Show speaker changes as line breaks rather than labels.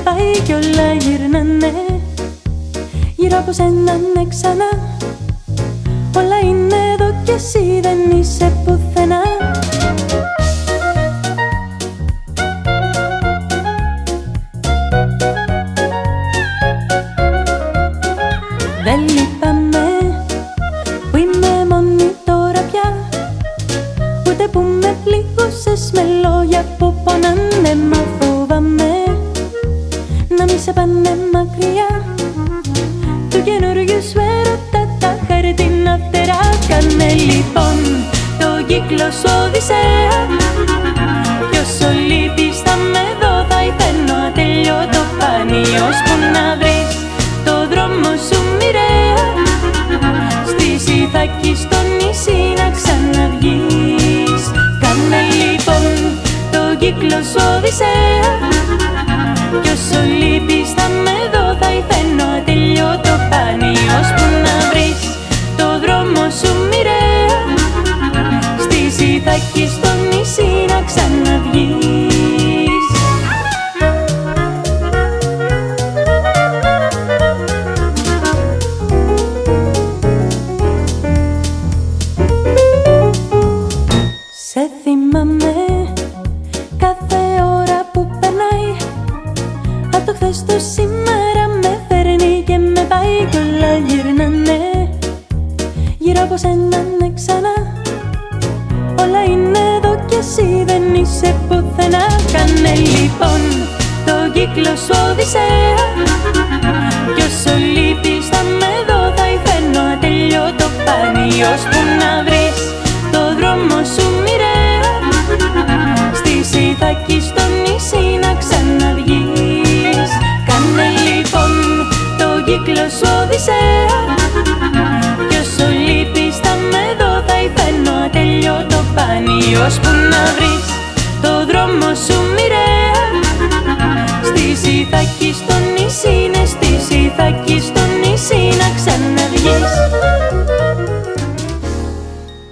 πάει κι όλα γυρνάνε γύρω από σένα, ναι, ξανά. Όλα είναι εδώ κι εσύ δεν είσαι πουθενά. Δεν λυπάμαι που είμαι μόνη τώρα πια, ούτε που με πλήγωσες με λόγια που πονάνε. Μα φοβάμαι να μη σε πάνε μακριά του καινούριου σου έρωτα τα χαρτίνα φτερά. Κάνε λοιπόν το κύκλο σου Οδυσσέα κι όσο λείπεις θα με δω, θα υφαίνω ατελειώτο πάνι ώσπου να βρεις το δρόμο σου μοιραία στη Ιθάκη στο νησί να ξαναβγείς. Κάνε λοιπόν το κύκλο σου Οδυσσέα κι όσο λείπεις θα με δω, θα υφαίνω ατελειώτο πάνι ώσπου να βρεις το δρόμο σου μοιραία στη Ιθάκη στο νησί να ξαναβγείς. Σε θυμάμαι κάθε ώρα που περνάει, απ' το χθες το σήμερα με φέρνει και με πάει κι όλα γυρνάνε γύρω από σένα, ναι, ξανά. Όλα είναι εδώ κι εσύ δεν είσαι πουθενά. Κάνε λοιπόν το κύκλο σου Οδυσσέα κι όσο λείπεις θα με δω, θα υφαίνω ατελειώτο πάνι ώσπου να βρεις το δρόμο σου μοιραία στη Ιθάκη στο νησί να ξαναβγείς. Κάνε λοιπόν το κύκλο σου Οδυσσέα κι όσο λείπεις θα με δω, θα υφαίνω ατελειώτο πάνι ώσπου να βρεις το δρόμο σου μοιραία στη Ιθάκη στο νησί, ναι, στη Ιθάκη στο νησί να ξαναβγείς.